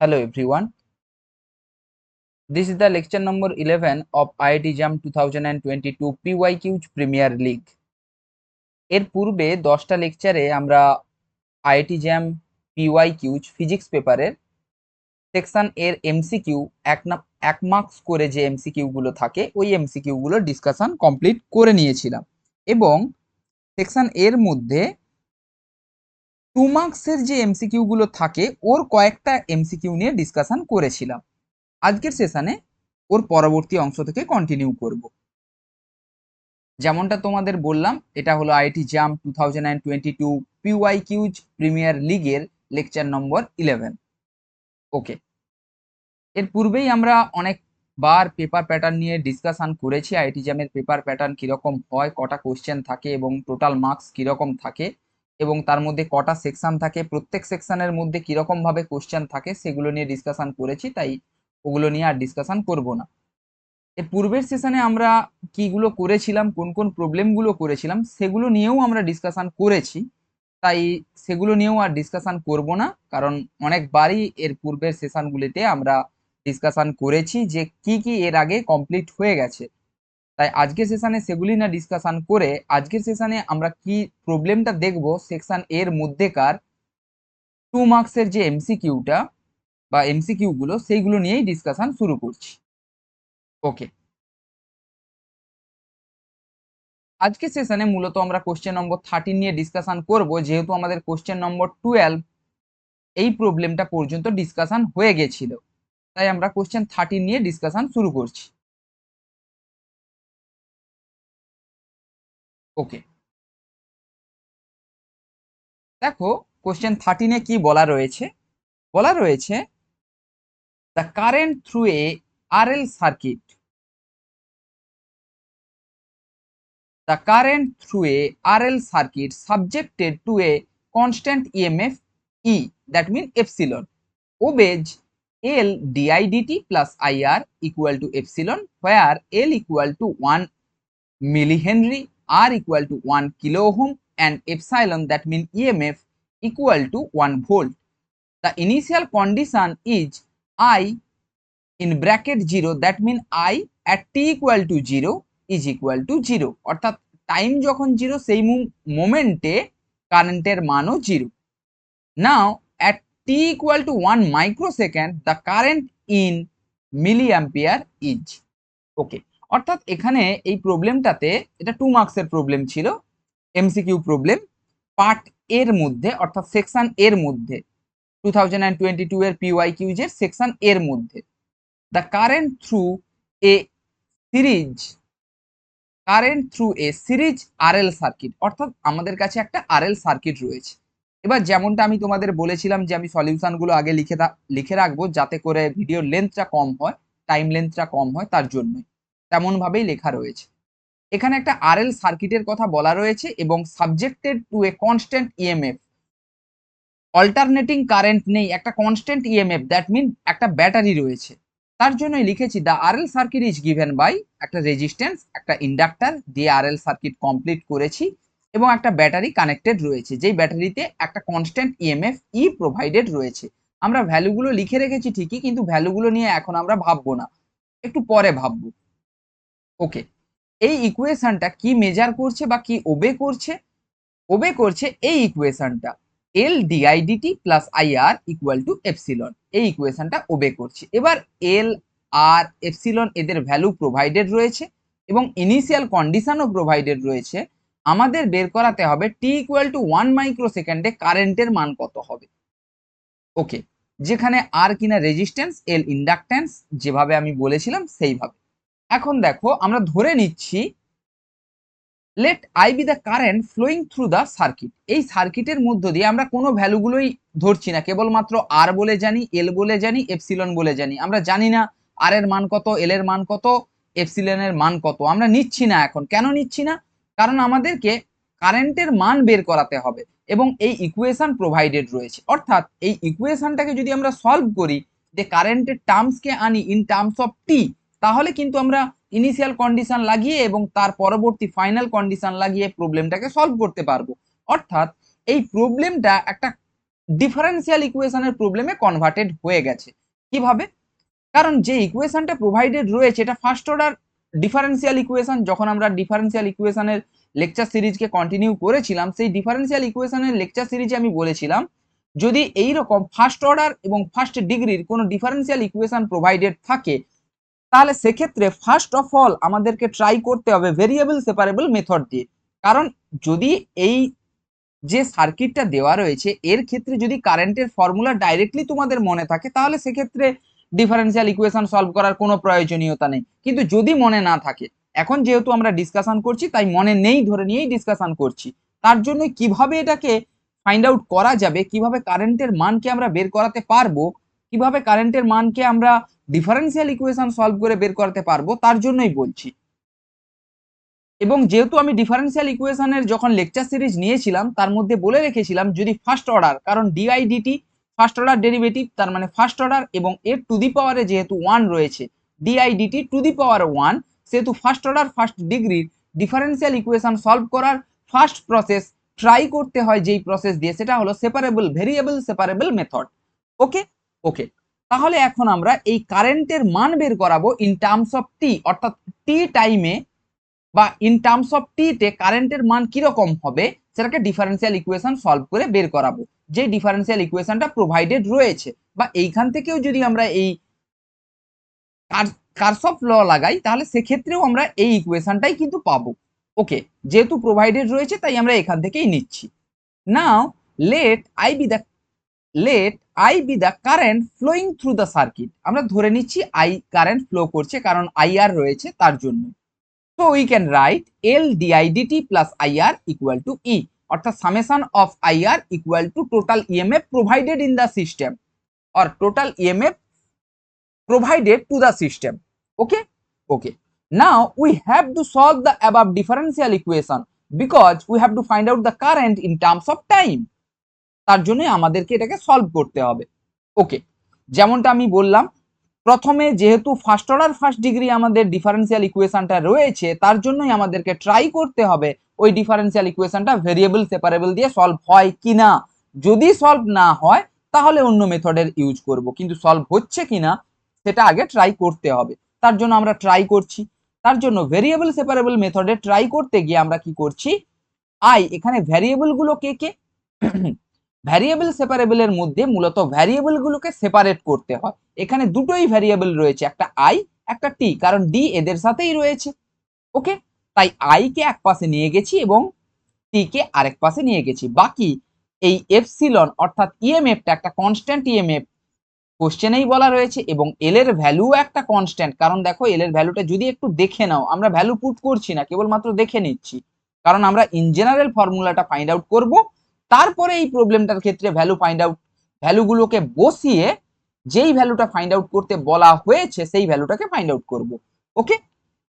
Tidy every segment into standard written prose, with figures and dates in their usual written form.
Hello everyone. This is the lecture number 11 of IIT JAM 2022 PYQ Premier League. এর পূর্বে 10টা লেকচারে আমরা IIT JAM PYQ ফিজিক্স পেপারের সেকশন এর এমসিকিউ এক মার্কস করে যে এমসিকিউ গুলো থাকে ওই এমসিকিউ গুলো ডিসকাশন কমপ্লিট করে নিয়েছিলাম এবং সেকশন এর মধ্যে 2 মার্কসের যে এমসিকিউ গুলো থাকে ওর কয়েকটা এমসিকিউ নিয়ে ডিসকাশন করেছিলাম। আজকের সেশনে ওর পরবর্তী অংশ থেকে কন্টিনিউ করব। যেমনটা তোমাদের বললাম, এটা হলো আইআইটি জাম 2022 পিওয়াইকিউজ প্রিমিয়ার লিগের লেকচার নম্বর 11। ওকে, এর পূর্বেই আমরা অনেকবার পেপার প্যাটার্ন নিয়ে ডিসকাশন করেছি। আইআইটি জামের পেপার প্যাটার্ন কিরকম হয়, কটা কোশ্চেন থাকে এবং টোটাল মার্কস কিরকম থাকে এবং তার মধ্যে কটা সেকশন থাকে, প্রত্যেক সেকশনের মধ্যে কিরকম ভাবে কোশ্চেন থাকে সেগুলো নিয়ে ডিসকাশন করেছি, তাই ওগুলো নিয়ে আর ডিসকাশন করব না। এর পূর্বের সেশনে আমরা কিগুলো করেছিলাম, কোন কোন প্রবলেমগুলো করেছিলাম সেগুলো নিয়েও আমরা ডিসকাশন করেছি, তাই সেগুলো নিয়েও আর ডিসকাশন করব না, কারণ অনেকবারই এর পূর্বের সেশনগুলিতে আমরা ডিসকাশন করেছি যে কি কি এর আগে কমপ্লিট হয়ে গেছে। তাই আজকের সেশনে সেগুলি না ডিসকাশন করে আজকের সেশনে আমরা কি প্রবলেমটা দেখব সেকশন এর মধ্যেকার 2 মার্কসের যে এমসিকিউটা বা এমসিকিউ গুলো সেইগুলো নিয়েই ডিসকাশন শুরু করছি। ওকে, আজকে সেশনে মূলত আমরা কোশ্চেন নম্বর 13 নিয়ে ডিসকাশন করব, যেহেতু আমাদের কোশ্চেন নম্বর 12 এই প্রবলেমটা পর্যন্ত ডিসকাশন হয়ে গেছিল, তাই আমরা কোশ্চেন 13 নিয়ে ডিসকাশন শুরু করছি। ওকে, দেখো কোশ্চেন 13 এ কি বলা রয়েছে। বলা রয়েছে the current through a RL circuit, the current through a RL circuit subjected to a constant EMF E, that means epsilon, obeys L didt plus IR equal to epsilon, where L equal to 1 millihenry, R equal to 1 kilo ohm and epsilon, that means EMF equal to 1 volt. The initial condition is I in bracket 0, that means I at t equal to 0 is equal to 0, অর্থাৎ time যখন 0 সেই মোমেন্টে কারেন্টের মানও 0। নাও at t equal to 1 microsecond the current in milliampere is। ওকে, অর্থাৎ এখানে এই প্রবলেমটাতে এটা 2 মার্কসের প্রবলেম ছিল, এমসিকিউ প্রবলেম পার্ট এর মধ্যে, অর্থাৎ সেকশন এর মধ্যে 2022 এর পিওয়াইকিউজ এর সেকশন এর মধ্যে। The current through a series RL circuit, অর্থাৎ আমাদের কাছে একটা RL সার্কিট রয়েছে। এবার যেমনটা আমি তোমাদের বলেছিলাম যে আমি সলিউশনগুলো আগে লিখে রাখবো যাতে করে ভিডিও লেন্থটা কম হয়, টাইম লেন্থটা কম হয়, তার জন্য তেমন ভাবেই লেখা রয়েছে। এখানে একটা RL সার্কিটের কথা বলা রয়েছে এবং subjected to A constant EMF, alternating current নেই, একটা কনস্ট্যান্ট ইএমএফ, দ্যাট মিন একটা ব্যাটারি রয়েছে। তার জন্যই লিখেছি the RL circuit is given by একটা রেজিস্ট্যান্স, একটা ইন্ডাক্টর দিয়ে আরএল সার্কিট কমপ্লিট করেছি এবং একটা ব্যাটারি কানেক্টেড রয়েছে, যেই ব্যাটারিতে একটা কনস্ট্যান্ট ইএমএফ ই প্রোভাইডেড রয়েছে। আমরা ভ্যালুগুলো লিখে রেখেছি ঠিকই, কিন্তু ভ্যালুগুলো নিয়ে এখন আমরা ভাববো না, একটু পরে ভাববো। ওকে, এই ইকুয়েশনটা কি মেজার করছে বা কি ওবে করছে এই ইকুয়েশনটা L D I D T plus IR equal to epsilon, এই ইকুয়েশনটা ওবে করছে। এবার এল আর এপসিলন এদের ভ্যালু প্রোভাইডেড রয়েছে এবং ইনিশিয়াল কন্ডিশনও প্রোভাইডেড রয়েছে। আমাদের বের করাতে হবে টি ইকুয়াল টু 1 মাইক্রোসেকেন্ডে কারেন্টের মান কত হবে। ওকে, যেখানে আর কিনা রেজিস্ট্যান্স, এল ইন্ডাকট্যান্স, যেভাবে আমি বলেছিলাম সেইভাবে। এখন দেখো আমরা ধরে নিচ্ছি let I be the current flowing through the circuit, এই সার্কিটের মধ্য দিয়ে আমরা কোনো ভ্যালুগুলোই ধরছি না, কেবলমাত্র আর বলে জানি, এল বলে জানি, এপসিলন বলে জানি। আমরা জানি না আর এর মান কত, এল এর মান কত, এপসিলনের মান কত, আমরা নিচ্ছি না। এখন কেন নিচ্ছি না? কারণ আমাদেরকে কারেন্টের মান বের করাতে হবে এবং এই ইকুয়েশন প্রোভাইডেড রয়েছে। অর্থাৎ এই ইকুয়েশনটাকে যদি আমরা সলভ করি, যে কারেন্টের টার্মসকে আনি ইন টার্মস অফ টি, তাহলে কিন্তু আমরা ইনিশিয়াল কন্ডিশন লাগিয়ে এবং তার পরবর্তী ফাইনাল কন্ডিশন লাগিয়ে প্রবলেমটাকে সলভ করতে পারবো। অর্থাৎ এই প্রবলেমটা একটা ডিফারেন্সিয়াল ইকুয়েশনের প্রবলেমে কনভার্টেড হয়ে গেছে। কিভাবে? কারণ যে ইকুয়েশনটা প্রোভাইডেড রয়েছে এটা ফার্স্ট অর্ডার ডিফারেন্সিয়াল ইকুয়েশন। যখন আমরা ডিফারেন্সিয়াল ইকুয়েশনের লেকচার সিরিজকে কন্টিনিউ করেছিলাম, সেই ডিফারেন্সিয়াল ইকুয়েশনের লেকচার সিরিজে আমি বলেছিলাম যদি এই রকম ফার্স্ট অর্ডার এবং ফার্স্ট ডিগ্রির কোনো ডিফারেন্সিয়াল ইকুয়েশন প্রোভাইডেড থাকে, তাহলে সেক্ষেত্রে ফার্স্ট অফ অল আমাদেরকে ট্রাই করতে হবে ভেরিয়েবল সেপারেবল মেথড দিয়ে। কারণ যদি এই যে সার্কিটটা দেওয়া রয়েছে এর ক্ষেত্রে যদি কারেন্টের ফর্মুলা ডাইরেক্টলি তোমাদের মনে থাকে, তাহলে সেক্ষেত্রে ডিফারেন্সিয়াল ইকুয়েশন সলভ করার কোনো প্রয়োজনীয়তা নেই। কিন্তু যদি মনে না থাকে, এখন যেহেতু আমরা ডিসকাশন করছি তাই মনে নেই ধরে নিয়েই ডিসকাশন করছি, তার জন্য কিভাবে এটাকে ফাইন্ড আউট করা যাবে, কিভাবে কারেন্টের মানকে আমরা বের করাতে পারবো, কিভাবে কারেন্টের মানকে আমরা ডিফারেন্সিয়াল ইকুয়েশন সলভ করে বের করাতে পারবো, তার জন্যই বলছি। এবং যেহেতু আমি ডিফারেন্সিয়াল ইকুয়েশনের যখন লেকচার সিরিজ নিয়েছিলাম তার মধ্যে বলে রেখেছিলাম যদি ফার্স্ট অর্ডার, কারণ ডিআইডিটি ফার্স্ট অর্ডার ডেরিভেটিভ, তার মানে ফার্স্ট অর্ডার এবং এর টু দি পাওয়ারে যেহেতু 1 রয়েছে, ডিআইডিটি টু দি পাওয়ার 1, সেহেতু ফার্স্ট অর্ডার ফার্স্ট ডিগ্রির ডিফারেন্সিয়াল ইকুয়েশন সলভ করার ফার্স্ট প্রসেস ট্রাই করতে হয় যেই প্রসেস দিয়ে, সেটা হলো সেপারেবল ভেরিয়েবল সেপারেবল মেথড। ওকে ওকে, তাহলে এখন আমরা এই কারেন্টের মান বের করাবো ইন টার্মস অফ টি, অর্থাৎ টি টাইমে বা ইন টার্মস অফ টি তে কারেন্টের মান কিরকম হবে সেটাকে ডিফারেন্সিয়াল ইকুয়েশন সলভ করে বের করাবো, যে ডিফারেন্সিয়াল ইকুয়েশনটা প্রোভাইডেড রয়েছে। বা এইখান থেকেও যদি আমরা এই কারশফ ল লাগাই তাহলে সেক্ষেত্রেও আমরা এই ইকুয়েশনটাই কিন্তু পাবো। ওকে, যেহেতু প্রোভাইডেড রয়েছে তাই আমরা এখান থেকেই নিচ্ছি। Now let I be the current flowing through the circuit. আমরা ধরে নিচ্ছি আই কারেন্ট ফ্লো করছে, কারণ আইআর রয়েছে তার জন্য। So we can write L di dt plus IR equal to E, অর্থাৎ summation of IR equal to total EMF provided in the system or total EMF provided to the system. Okay, okay. Now we have to solve the above differential equation because we have to find out the current in terms of time. তার জন্য আমাদেরকে এটাকে solve করতে হবে। ওকে, যেমনটা আমি বললাম প্রথমে যেহেতু ফার্স্ট অর্ডার ফার্স্ট ডিগ্রি আমাদের ডিফারেন্সিয়াল ইকুয়েশনটা রয়েছে, তার জন্যই আমাদেরকে ট্রাই করতে হবে ওই ডিফারেন্সিয়াল ইকুয়েশনটা ভেরিয়েবল সেপারেবল দিয়ে সলভ হয় কিনা। যদি সলভ না হয় তাহলে অন্য মেথডের ইউজ করব, কিন্তু সলভ হচ্ছে কিনা সেটা আগে ট্রাই করতে হবে। তার জন্য আমরা ট্রাই করছি। তার জন্য ভেরিয়েবল সেপারেবল মেথডে ট্রাই করতে গিয়ে আমরা কি করছি, আই এখানে ভ্যারিয়েবল গুলো কে কে ভ্যারিয়েবল সেপারেবলের মধ্যে মূলত ভ্যারিয়েবল গুলোকে সেপারেট করতে হয়। এখানে দুটোই ভ্যারিয়েবল রয়েছে, একটা আই একটা টি, কারণ ডি এদের সাথেই রয়েছে। ওকে, তাই আই কে এক পাশে নিয়ে গেছি এবং টি কে আরেক পাশে নিয়ে গেছি। বাকি এই এপসিলন অর্থাৎ ইএমএফটা একটা কনস্ট্যান্ট ইএমএফ কোশ্চেনেই বলা রয়েছে এবং এল এর ভ্যালু একটা কনস্ট্যান্ট। কারণ দেখো এল এর ভ্যালুটা যদি একটু দেখে নাও, আমরা ভ্যালু পুট করছি না, কেবলমাত্র দেখে নিচ্ছি, কারণ আমরা ইন জেনারেল ফর্মুলাটা ফাইন্ড আউট করব, তারপরে এই প্রবলেমটার ক্ষেত্রে ভ্যালু ফাইন্ড আউট ভ্যালুগুলোকে বসিয়ে যেই ভ্যালুটা ফাইন্ড আউট করতে বলা হয়েছে সেই ভ্যালুটাকে ফাইন্ড আউট করব। ওকে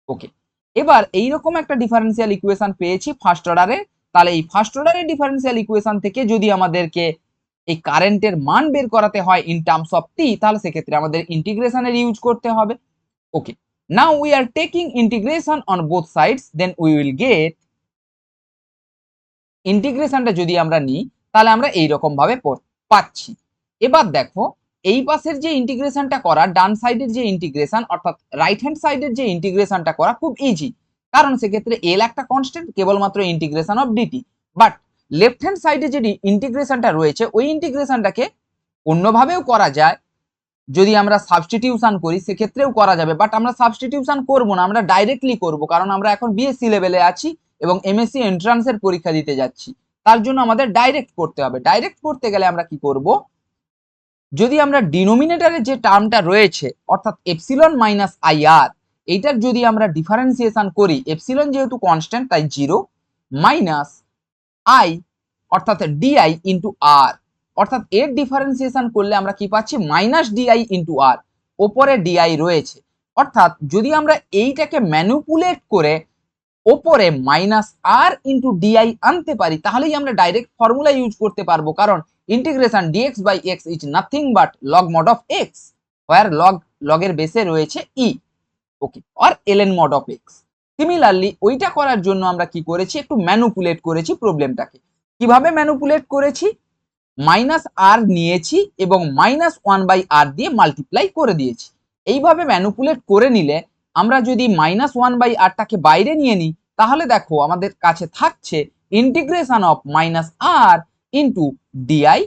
ওকে, এবার এইরকম একটা ডিফারেন্সিয়াল ইকুয়েশন পেয়েছি ফার্স্ট অর্ডারে, তাহলে এই ফার্স্ট অর্ডারের ডিফারেন্সিয়াল ইকুয়েশন থেকে যদি আমাদেরকে এই কারেন্টের মান বের করাতে হয় ইন টার্মস অফ টি, তাহলে সেক্ষেত্রে আমাদের ইন্টিগ্রেশনের ইউজ করতে হবে। Okay, now we are taking integration on both sides, then we will get, ইন্টিগ্রেশনটা যদি আমরা নিই তাহলে আমরা এইরকম ভাবে পাচ্ছি। এবার দেখো এই পাশের যে ইন্টিগ্রেশনটা করা, ডান সাইডের যে ইন্টিগ্রেশন অর্থাৎ রাইট হ্যান্ড সাইডের যে ইন্টিগ্রেশনটা করা খুব ইজি, কারণ সেক্ষেত্রে এল একটা কনস্ট্যান্ট, কেবলমাত্র integration of DT. But left hand সাইডে যে ইন্টিগ্রেশনটা রয়েছে ওই ইন্টিগ্রেশনটাকে অন্যভাবেও করা যায়, যদি আমরা সাবস্টিটিউশন করি সেক্ষেত্রেও করা যাবে, বাট আমরা সাবস্টিটিউশন করব না, আমরা ডাইরেক্টলি করব, কারণ আমরা এখন বিএসসি লেভেলে আছি এবং এমএসসি এন্ট্রান্সের পরীক্ষা দিতে যাচ্ছি, তার জন্য আমাদের ডাইরেক্ট করতে হবে। ডাইরেক্ট করতে গেলে আমরা কি করব, যদি আমরা ডিনোমিনেটরের যে টার্মটা রয়েছে অর্থাৎ এপসিলন মাইনাস আইআর, এইটার যদি আমরা ডিফারেন্সিয়েশন করি, এপসিলন যেহেতু কনস্ট্যান্ট তাই 0 মাইনাস আই অর্থাৎ ডিআই ইন্টু আর, অর্থাৎ এর ডিফারেন্সিয়েশন করলে আমরা কি পাচ্ছি মাইনাস ডিআই ইন্টু আর, ওপরে ডিআই রয়েছে, অর্থাৎ যদি আমরা এইটাকে ম্যানিপুলেট করে ওপরে মাইনাস আর ইন্টু ডিআই আনতে পারি তাহলেই আমরা ডাইরেক্ট ফর্মুলা ইউজ করতে পারবো, কারণ integration DX by X is nothing but log mod of X, where লগের বেসে রয়েছে ই, ওকে, আর LN mod of X. Similarly ওইটা করার জন্য আমরা কি করেছি, একটু ম্যানিপুলেট করেছি প্রবলেমটাকে। কিভাবে ম্যানিপুলেট করেছি, মাইনাস আর নিয়েছি এবং -1/r দিয়ে মাল্টিপ্লাই করে দিয়েছি। এইভাবে ম্যানিপুলেট করে নিলে আমরা যদি -1/rটাকে বাইরে নিয়ে নিই তাহলে দেখো আমাদের কাছে থাকছে integration of -r into DI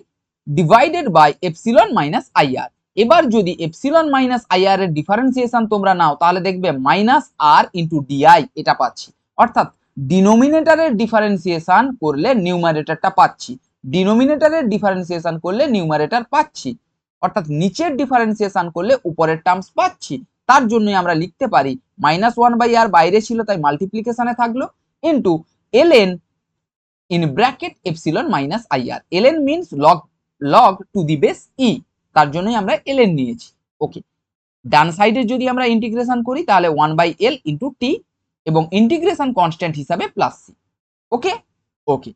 divided by epsilon minus IR. এবার যদি এপসিলন মাইনাস আইআর এর ডিফারেন্সিয়েশন তোমরা নাও তাহলে দেখবে -r ইন্টু ডিআই এটা পাচ্ছি, অর্থাৎ ডিনোমিনেটরের ডিফারেন্সিয়েশন করলে নিউমারেটরটা পাচ্ছি, ডিনোমিনেটরের ডিফারেন্সিয়েশন করলে নিউমারেটর পাচ্ছি, অর্থাৎ নিচের ডিফারেন্সিয়েশন করলে উপরের টার্মস পাচ্ছি। তার জন্যই আমরা লিখতে পারি -1/r বাইরে ছিল তাই মাল্টিপ্লিকেশনে থাকলো into ln in bracket epsilon minus IR. ln means log to the base e, তার জন্যই আমরা ln নিয়েছি। ওকে, ডান সাইডে যদি আমরা ইন্টিগ্রেশন করি তাহলে 1/l ইন্টু টি এবং ইন্টিগ্রেশন কনস্ট্যান্ট হিসাবে plus C. Okay okay,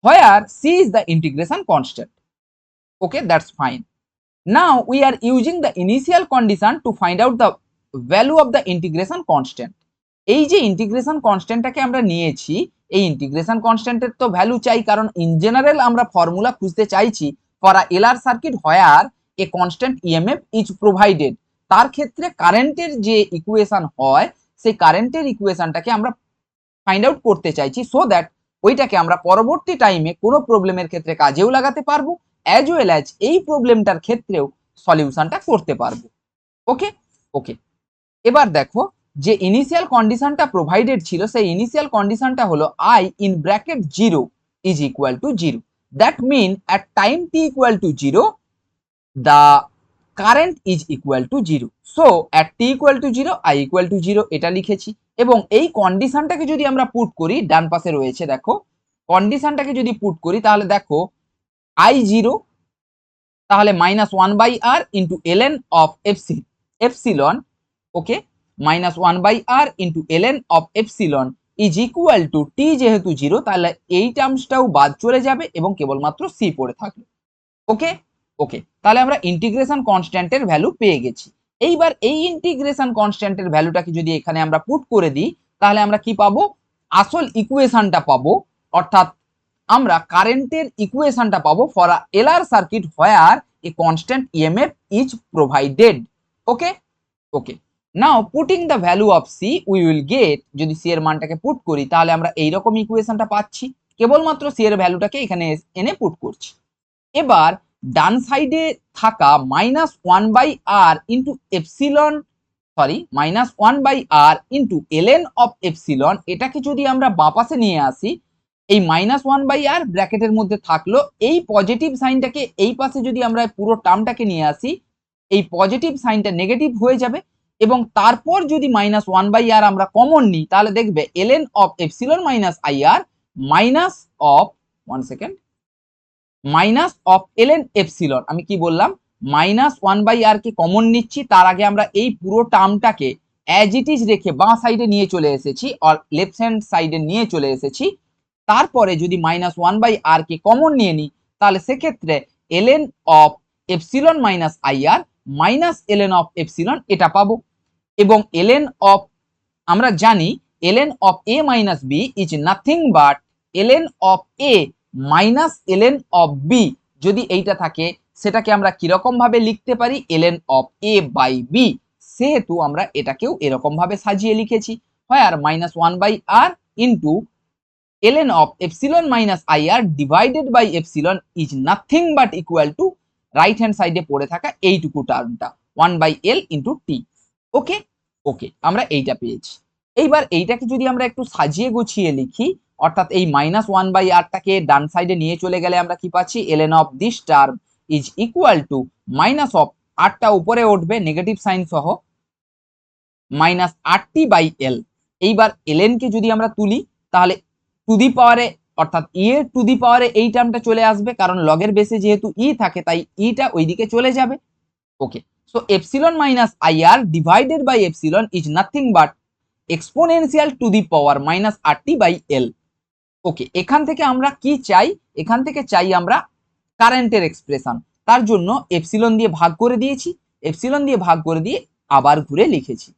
where c is the integration constant. Okay, that's fine. Now we are using the initial condition to find out the value of the integration constant. এই যে integration কনস্ট্যান্টটাকে আমরা নিয়েছি, এই integration কনস্ট্যান্টের তো value চাই, কারণ in general আমরা formula খুঁজতে চাইছি for a LR circuit where a constant EMF is provided. তার ক্ষেত্রে কারেন্টের যে ইকুয়েশন হয় সেই কারেন্টের ইকুয়েশনটাকে আমরা ফাইন্ড আউট করতে চাইছি, সো দ্যাট ওইটাকে আমরা পরবর্তী টাইমে কোনো প্রবলেমের ক্ষেত্রে কাজেও লাগাতে পারবো, অ্যাজ ওয়েল অ্যাজ এই প্রবলেমটার ক্ষেত্রেও সলিউশনটা করতে পারবো। ওকে ওকে, এবার দেখো যে ইনিশিয়াল কন্ডিশনটা প্রোভাইডেড ছিল সেই ইনিশিয়াল কন্ডিশনটা হলো i in bracket 0 is equal to 0। That mean at time t equal to 0 the current is equal to 0। So at t equal to 0 i equal to 0 এটা লিখেছি। এবং এই কন্ডিশনটাকে যদি আমরা পুট করি, ডান পাশে রয়েছে দেখো, কন্ডিশনটাকে যদি পুট করি তাহলে দেখো i0 তাহলে -1/r into ln of epsilon, okay, -1/r into ln of epsilon is equal two t যেহেতু 0 তাহলে এই টার্মসটাও বাদ চলে যাবে এবং কেবলমাত্র c পড়ে থাকবে। ওকে ওকে, তাহলে আমরা ইন্টিগ্রেশন কনস্ট্যান্টের ভ্যালু পেয়ে গেছি। এইবার এই ইন্টিগ্রেশন কনস্ট্যান্টের ভ্যালুটাকে যদি এখানে আমরা পুট করে দিই তাহলে আমরা কি পাবো, আসল ইকুয়েশনটা পাবো, অর্থাৎ আমরা কারেন্টের ইকুয়েশনটা পাবো for a LR circuit where a constant EMF is provided. Okay okay, now putting the value of C we will get, যদি সি এর মানটাকে পুট করি তাহলে আমরা এইরকম ইকুয়েশনটা পাচ্ছি, কেবলমাত্র সি এর ভ্যালুটাকে এখানে এনে পুট করছি। এবার ডান সাইডে থাকা -1/r into epsilon -1/r into ln of epsilon এটাকে যদি আমরা বাঁ পাশে নিয়ে আসি, এই -1/r ব্র্যাকেটের মধ্যে থাকলো, এই পজিটিভ সাইনটাকে এই পাশে যদি আমরা পুরো টার্মটাকে নিয়ে আসি এই পজিটিভ সাইনটা নেগেটিভ হয়ে যাবে এবং তারপর যদি -1/r আমরা কমন নিই তাহলে দেখবে ln of epsilon minus IR minus of ln epsilon, আমি কি বললাম -1/r কে কমন নিচ্ছি, তার আগে আমরা এই পুরো টার্মটাকে অ্যাজ ইট ইজ রেখে বাঁ সাইডে নিয়ে চলে এসেছি আর লেফট হ্যান্ড সাইডে নিয়ে চলে এসেছি। তারপরে যদি -1/r কে কমন নিয়ে নিই তাহলে সেক্ষেত্রে ln of epsilon minus IR minus ln of epsilon এটা পাবো। এবং ln অফ আমরা জানি ln of a minus b is nothing but ln of a minus ln of b। যদি এইটা থাকে সেটাকে আমরা কিরকম ভাবে লিখতে পারি, ln of a by b, সেহেতু আমরা এটাকেও এরকম ভাবে সাজিয়ে লিখেছি, হয় আর -1/r into ln of epsilon minus ir divided by epsilon is nothing but equal to right hand সাইডে পড়ে থাকা এইটুকু টার্মটা 1/l into t। ওকে ওকে, আমরা এইটা পেয়েছি। এইবার এইটাকে যদি আমরা একটু সাজিয়ে গুছিয়ে লিখি, অর্থাৎ এই -1/r টাকে ডান সাইডে নিয়ে চলে গেলে আমরা কি পাচ্ছি, ln of this term is equal to minus of r টা উপরে উঠবে নেগেটিভ সাইন সহ -rt/l। এইবার ln কে যদি আমরা তুলি তাহলে টু দি পাওয়ারে অর্থাৎ ই এর টু দি পাওয়ারে এই টার্মটা চলে আসবে, কারণ লগের বেসে যেহেতু ই থাকে তাই ইটা ওইদিকে চলে যাবে। Okay, so epsilon minus IR divided by epsilon is nothing but exponential to the power -rt/l। Okay, এখান থেকে আমরা কি চাই, এখান থেকে চাই আমরা কারেন্টের এক্সপ্রেশন, তার জন্য এপসিলন দিয়ে ভাগ করে দিয়েছি, এপসিলন দিয়ে ভাগ করে দিয়ে আবার ঘুরে লিখেছি।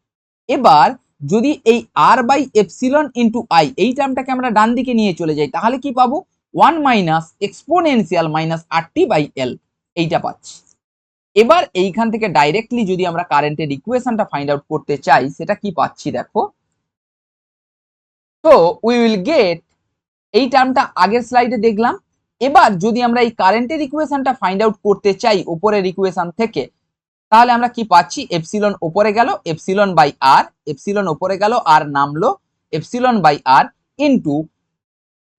এবার যদি এই r by epsilon into I এই টার্মটাকে আমরা ডান দিকে নিয়ে চলে যাই তাহলে কি পাবো, 1 minus exponential minus RT by L এইটা পাচ্ছি। এবার এইখান থেকে ডাইরেক্টলি যদি আমরা কারেন্টের ইকুয়েশনটা ফাইন্ড আউট করতে চাই সেটা কি পাচ্ছি দেখো। তো উই উইল গেট, এই টার্মটা আগের স্লাইডে দেখলাম। এবার যদি আমরা এই কারেন্টের ইকুয়েশনটা ফাইন্ড আউট করতে চাই উপরের ইকুয়েশন থেকে, তাহলে আমরা কি পাচ্ছি, এপসিলন উপরে গেল এপসিলন বাই আর, এপসিলন উপরে গেল আর নামলো epsilon by R into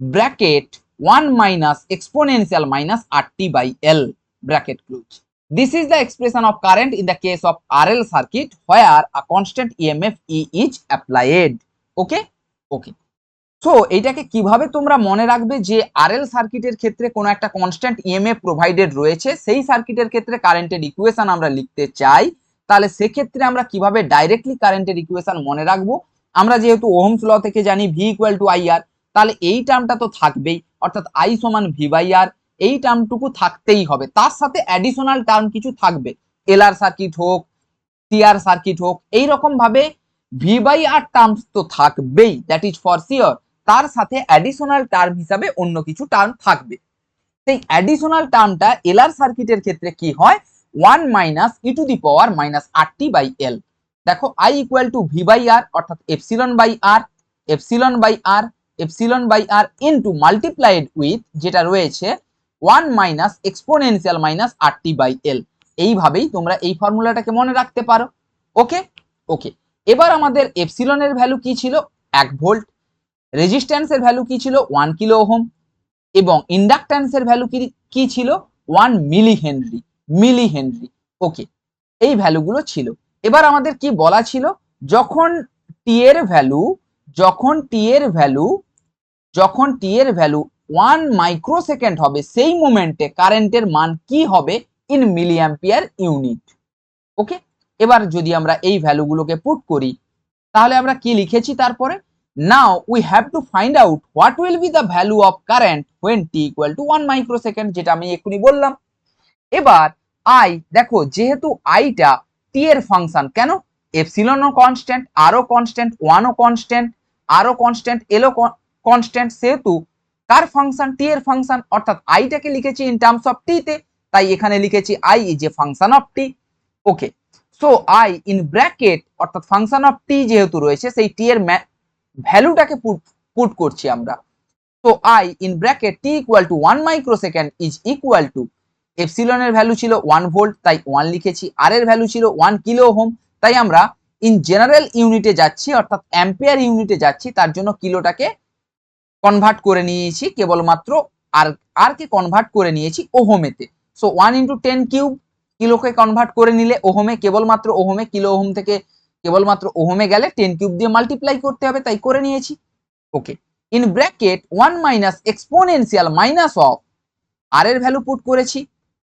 bracket 1 minus exponential minus RT by L bracket close. This is the expression of current in the case of RL circuit where a constant EMF E is applied. Okay? Okay. So এইটাকে কিভাবে তোমরা মনে রাখবে যে RL সার্কিটের ক্ষেত্রে কোনো একটা কনস্ট্যান্ট ইএমএফ প্রোভাইডেড রয়েছে, সেই সার্কিটের ক্ষেত্রে কারেন্টের ইকুয়েশন আমরা লিখতে চাই, তাহলে সেক্ষেত্রে আমরা কিভাবে ডাইরেক্টলি কারেন্টের ইকুয়েশন মনে রাখবো। আমরা যেহেতু ওহমস ল থেকে জানি ভি ইকুয়াল টু আইআর, তাহলে এই টার্মটা তো থাকবেই, অর্থাৎ আই সমান ভি বাই আর, এই টার্মটুকু থাকতেই হবে। তার সাথে অ্যাডিশনাল টার্ম কিছু থাকবে, এলআর সার্কিট হোক, টিআর সার্কিট হোক, এইরকম ভাবে ভি বাই আর টার্মস তো থাকবেই, দ্যাট ইজ ফর শিওর। তার সাথে অ্যাডিশনাল টার্ম হিসাবে অন্য কিছু টার্ম থাকবে। সেই অ্যাডিশনাল টার্মটা এলআর সার্কিটের ক্ষেত্রে কি হয়, 1 minus e to the power minus RT by L। দেখো I equal to V by R, অর্থাৎ epsilon by R, epsilon by R, epsilon by R into multiplied with যেটা রয়েছে 1 minus exponential minus RT by L। এইভাবেই তোমরা এই ফর্মুলাটাকে মনে রাখতে পারো। ওকে ওকে। এবার আমাদের এপসিলনের ভ্যালু কি ছিল, 1 ভোল্ট, রেজিস্ট্যান্সের ভ্যালু কি ছিল 1 কিলো ওহম, এবং ইন্ডাকট্যান্সের ভ্যালু কি ছিল 1 মিলি হেনরি, মিলি হেনরি। ওকে, এই ভ্যালুগুলো ছিল। এবার আমাদের কি বলা ছিল, যখন টি এর ভ্যালু 1 মাইক্রোসেকেন্ড হবে, সেই মোমেন্টে কারেন্টের মান কি হবে ইন মিলি অ্যাম্পিয়ার ইউনিট। ওকে, এবার যদি আমরা এই ভ্যালুগুলোকে পুট করি, তাহলে আমরা কি লিখেছি তারপরে, now we have to find out what will be the value of current when t equal to 1 microsecond, যেটা আমি এক্ষুনি বললাম। এবার i, দেখো যেহেতু আইটা টি এর ফাংশন, কেন, এপসিলনও কনস্ট্যান্ট, আরও কনস্ট্যান্ট, 1ও কনস্ট্যান্ট, আরও কনস্ট্যান্ট, এলও কনস্ট্যান্ট, সেহেতু কার ফাংশন, টি এর ফাংশন, অর্থাৎ আইটাকে লিখেছি ইন টার্মস অফ টি তে, তাই এখানে লিখেছি I is a function of T. Okay, so I in bracket, অর্থাৎ ফাংশন অফ টি যেহেতু রয়েছে, সেই টি এর ভ্যালুটাকে পুট করছি আমরা। তো I in bracket T equal to 1 microsecond is equal to, এপসিলনের ভ্যালু ছিল 1 ভোল্ট, তাই 1 লিখেছি, আর এর ভ্যালু ছিল 1 কিলো ওহম, তাই আমরা ইন জেনারেল ইউনিটে যাচ্ছি, অর্থাৎ অ্যাম্পিয়ার ইউনিটে যাচ্ছি, তার জন্য কিলোটাকে কনভার্ট করে নিয়েছি কেবলমাত্র, আর কে কনভার্ট করে নিয়েছি ওহমেতে। সো 1 ইন্টু 10 কিউব, কিলোকে কনভার্ট করে নিলে ওহমে, কেবলমাত্র ওহমে, কিলো ওহম থেকে কেবলমাত্র ওহমে গেলে 10 কিউব দিয়ে মাল্টিপ্লাই করতে হবে, তাই করে নিয়েছি। Okay, in bracket 1 minus exponential minus of, R এর ভ্যালু পুট করেছি,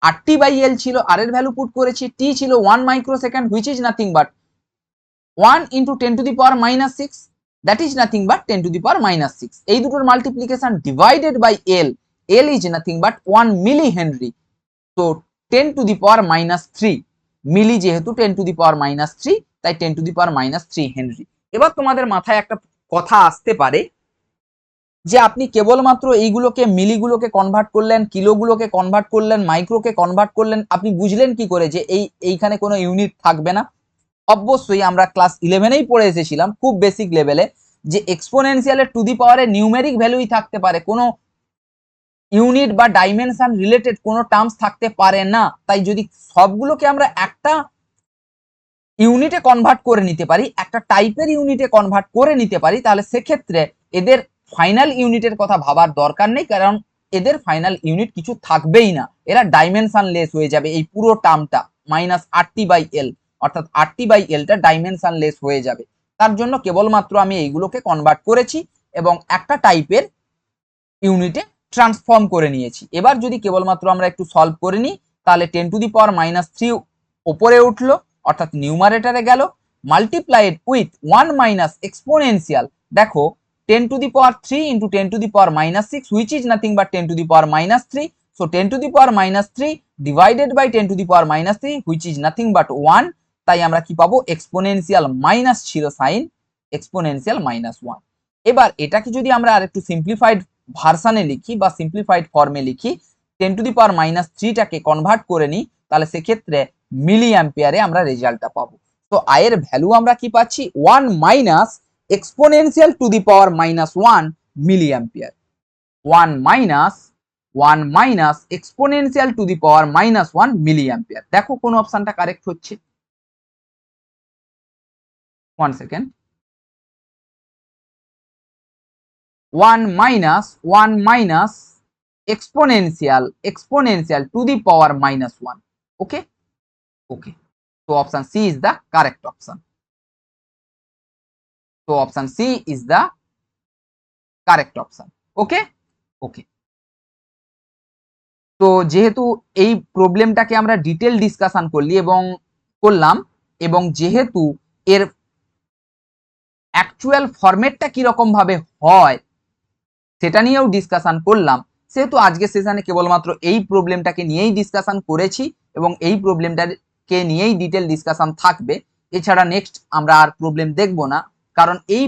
RT বাই L ছিল, আর এর ভ্যালু পুট করেছি, টি ছিল 1 microsecond, which is nothing but 1 into 10 to the power minus 6, that is nothing but 10 to the power minus 6। এই দুটোর multiplication divided by L, L is nothing but 1 millihenry, তো 10 to the power minus 3 মিলি, যেহেতু 10 to the power minus 3, তাই 10 to the power minus 3 Henry. এবার তোমাদের মাথায় একটা কথা আসতে পারে যে আপনি কেবলমাত্র এইগুলোকে, মিলিগুলোকে কনভার্ট করলেন, কিলোগুলোকে কনভার্ট করলেন, মাইক্রোকে কনভার্ট করলেন, আপনি বুঝলেন কি করে যে এইখানে কোনো ইউনিট থাকবে না? অবশ্যই আমরা ক্লাস 11এই পড়ে এসেছিলাম খুব বেসিক লেভেলে যে এক্সপোনেনশিয়ালের টু দি পাওয়ারে নিউমেরিক ভ্যালুই থাকতে পারে, কোনো ইউনিট বা ডাইমেনশন রিলেটেড কোনো টার্মস থাকতে পারে না। তাই যদি সবগুলোকে আমরা একটা ইউনিটে কনভার্ট করে নিতে পারি, একটা টাইপের ইউনিটে কনভার্ট করে নিতে পারি, তাহলে সেক্ষেত্রে এদের ফাইনাল ইউনিটের কথা ভাবার দরকার নেই, কারণ এদের ফাইনাল ইউনিট কিছু থাকবেই না, এরা ডাইমেনশন লেস হয়ে যাবে। এই পুরো টার্মটা মাইনাস RT বাই L, অর্থাৎ RT বাই Lটা ডাইমেনশন লেস হয়ে যাবে। তার জন্য কেবলমাত্র আমি এইগুলোকে কনভার্ট করেছি এবং একটা টাইপের ইউনিটে ট্রান্সফর্ম করে নিয়েছি। এবার যদি কেবলমাত্র আমরা একটু সলভ করে নিই, তাহলে 10 টু দি পাওয়ার মাইনাস 3 উপরে উঠলো, অর্থাৎ নিউমারেটারে গেল, মাল্টিপ্লাইড উইথ 1 মাইনাস এক্সপোনেনশিয়াল, দেখো 10 to the power 3 into 10 to the power minus 6, which is nothing but 10 to the power minus 3। So 10 to the power minus 3 divided by 10 to the power minus 3, which is nothing but 1, তাই আমরা কি পাবো, exponential minus ছিল sign, exponential minus 1। এবার এটাকে যদি আমরা আর একটু সিম্পলিফাইড ভার্সানে লিখি বা সিম্পলিফাইড ফর্মে লিখি, 10⁻³ কনভার্ট করে নিই, তাহলে সেক্ষেত্রে মিলি অ্যাম্পিয়ারে আমরা রেজাল্টটা পাবো। তো আয়ের ভ্যালু আমরা কি পাচ্ছি, 1 minus exponential to the power -1 milli ampere. 1 minus exponential to the power -1 milli ampere. দেখো কোন অপশনটা কারেক্ট হচ্ছে। 1 second. 1 minus exponential to the power -1. Okay, okay. So option C is the correct option. So option C is the correct option. Okay, okay. তো যেহেতু এই প্রবলেমটাকে আমরা detail discussion করলাম এবং যেহেতু এর অ্যাকচুয়াল ফরম্যাটটা কিরকম ভাবে হয় সেটা নিয়েও ডিসকাশন করলাম, সেহেতু আজকে সেশনে কেবলমাত্র এই প্রবলেমটাকে নিয়েই ডিসকাশন করেছি এবং এই প্রবলেমটাকে নিয়েই ডিটেল ডিসকাশন থাকবে। এছাড়া নেক্সট আমরা আর প্রবলেম দেখব না, কারণ এই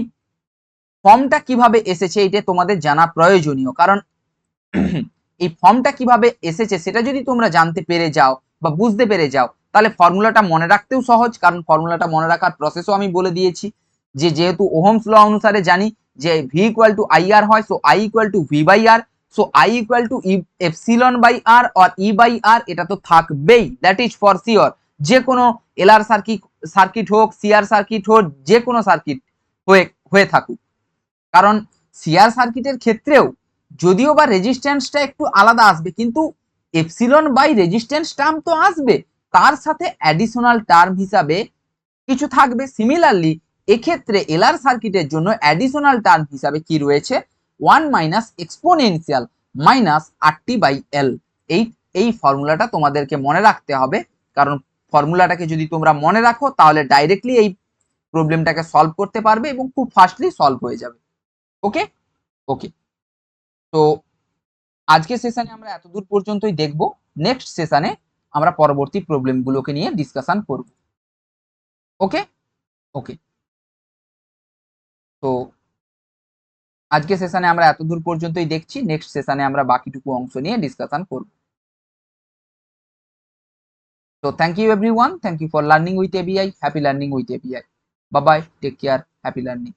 ফর্মটা কিভাবে এসেছে এটা তোমাদের জানা প্রয়োজনীয়। কারণ এই ফর্মটা কিভাবে এসেছে সেটা যদি তোমরা জানতে পেরে যাও বা বুঝতে পেরে যাও, তাহলে ফর্মুলাটা মনে রাখতেও সহজ। কারণ ফর্মুলাটা মনে রাখার প্রসেসও আমি বলে দিয়েছি, যে যেহেতু ওহমস ল অনুসারে জানি যে V equal to I R হয়, so I equal to V by R, so I equal to epsilon by R or E by R, এটা তো থাকবেই, দ্যাট ইজ ফর শিওর। যে কোনো এলআর সার্কিট হোক, সিআর সার্কিট হোক, যে কোনো সার্কিট হয়ে থাকুক। কারণ সিআর সার্কিটের ক্ষেত্রেও যদিও বা রেজিস্ট্যান্সটা একটু আলাদা আসবে, কিন্তু এপসিলন বাই রেজিস্ট্যান্স টার্ম তো আসবে, তার সাথে অ্যাডিশনাল টার্ম হিসাবে কিছু থাকবে। সিমিলারলি এক্ষেত্রে এলআর সার্কিটের জন্য অ্যাডিশনাল টার্ম হিসাবে কি রয়েছে, 1 মাইনাস এক্সপোনেনশিয়াল মাইনাস RT/L। এই ফর্মুলাটা তোমাদেরকে মনে রাখতে হবে, কারণ ফর্মুলাটাকে যদি তোমরা মনে রাখো তাহলে ডাইরেক্টলি এই প্রবলেমটাকে সলভ করতে পারবে এবং খুব ফাস্টলি সলভ হয়ে যাবে। ওকে, ওকে। তো আজকে সেশনে আমরা এতদূর পর্যন্তই দেখব। নেক্সট সেশনে আমরা পরবর্তী প্রবলেমগুলোকে নিয়ে ডিসকাশন করব। ওকে, ওকে। তো আজকে সেশনে আমরা এতদূর পর্যন্তই দেখছি, নেক্সট সেশনে আমরা বাকিটুকু অংশ নিয়ে ডিসকাশন করব। তো thank you everyone, thank you for learning with ABI, happy learning with ABI. Bye bye, take care, happy learning.